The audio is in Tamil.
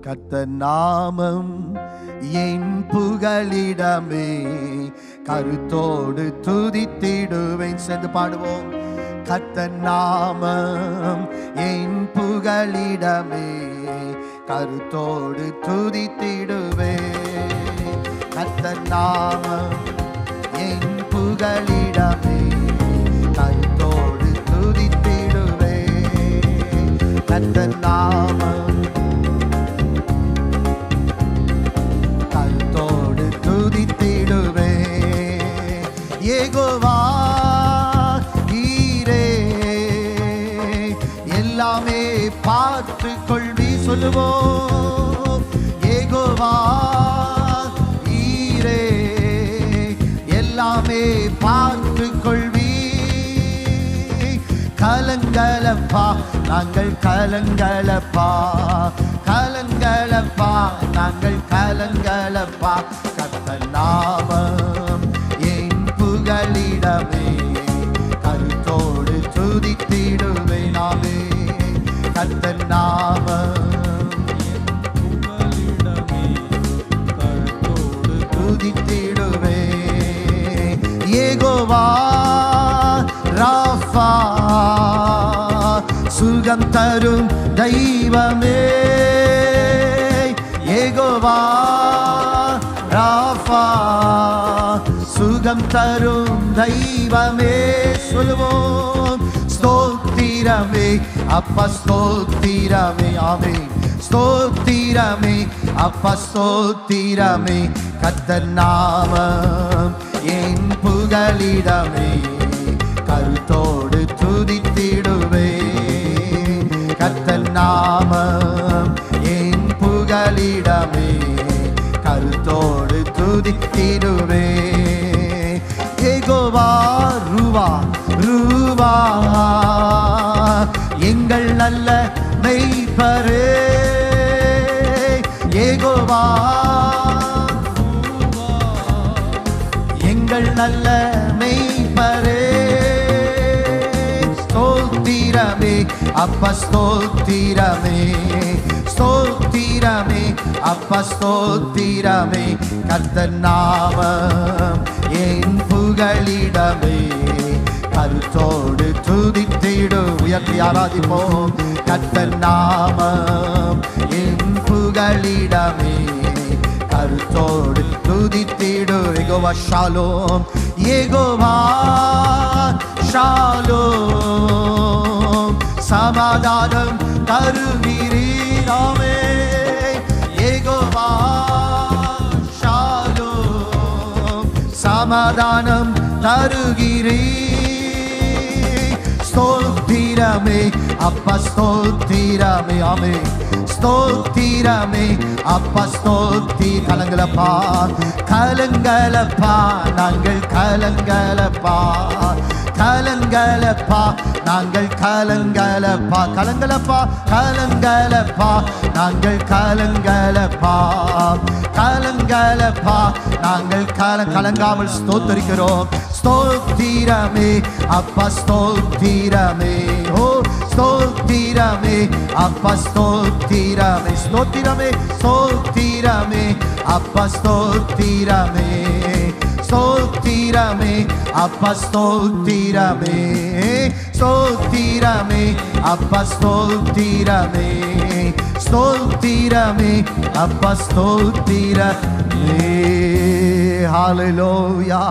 கர்த்தர் நாமம் என் புகலிடமே, கருத்தோடு துதித்திடுவேன். சேர்ந்து பாடுவோம். கர்த்தர் நாமம் என் புகலிடமே, கருத்தோடு துதித்திடுவேன். கர்த்தர் நாமம் என் புகலிடமே, கருத்தோடு துதித்திடுவேன். கர்த்தர் நாமம் கருத்தோடு துதித்திடுவேன். யெகோவா ஈரே, எல்லாமே பார்த்து கொள்வி. சொல்லுவோம். யெகோவா ஈரே, எல்லாமே பார்த்து கொள்வி. கலங்களப்பா நாங்கள் கலங்களப்பா, கலங்களப்பா நாங்கள் கலங்களப்பா. கர்த்தர் நாமம் என் புகலிடமே, கருத்தோடு துதித்திடுவேன். நாமே கர்த்தர் நாமம் துதித்திடுவேன். யெகோவா ராஃபா, சுகம் தரும் தெய்வமே. யெகோவா ராஃபா, சுகம் தரும் தெய்வமே. சொல்லுவோம். ஸ்தோத்திரமே அப்பா, ஸ்தோத்திரமே. ஆமென். ஸ்தோத்திரமே அப்பா, ஸ்தோத்திரமே. கர்த்தர் நாமம் என் புகலிடமே, கருத்தோடு துதித்திடுவேன். கர்த்தர் நாமம் என் புகலிடமே, கருத்தோடு துதித்திடுவேன். யெகோவா ரூவா ரூவா, எங்கள் நல்ல மெய்ப்பரே. யெகோவா எங்கள் நல்ல மெய்ப்பரே. ஸ்தோத்திரமே அப்பா, ஸ்தோத்திரமே. ஸ்தோத்திரமே அப்பா, ஸ்தோத்திரமே. கர்த்தர் நாமம் என் புகலிடமே, கருத்தோடு துதித்திடு. உயர்த்தி ஆராதிப்போம். கர்த்தர் நாமம் என் புகலிடமே, கருத்தோடு துதித்திடு. யெகோவா ஷாலோம், யெகோவா ஷாலோம், சமாதானம் தருகிறீராமே. யெகோவா ஷாலோம், சமாதானம் தருகிறீர். ஸ்தோத்திரமே அப்பா, ஸ்தோத்திரமே. ஆமென். ஸ்தோத்திரமே அப்பா, ஸ்தோத்தி. கலங்களப்பா கலங்களப்பா நாங்கள் கலங்களப்பா, கலங்களப்பா நாங்கள் கலங்களப்பா. கலங்களப்பா கலங்களப்பா நாங்கள் கலங்களப்பா, கலங்களப்பா நாங்கள் கலங்காமல் ஸ்தோத்தரிக்கிறோம். ஸ்தோத்திரமே அப்பா, ஸ்தோத்திரமே. ஓ ஸ்தோத்திரமே அப்பா, ஸ்தோத்திரமே. ஸ்தோத்திரமே ஸ்தோத்திரமே அப்பா, ஸ்தோத்திரமே. ஸ்தோத்திரமே அப்பா, ஸ்தோத்திரமே. ஸ்தோத்திரமே அப்பா, ஸ்தோத்திரமே. ஸ்தோத்திரமே அப்பா, ஸ்தோத்திரமே. ஹல்லேலூயா.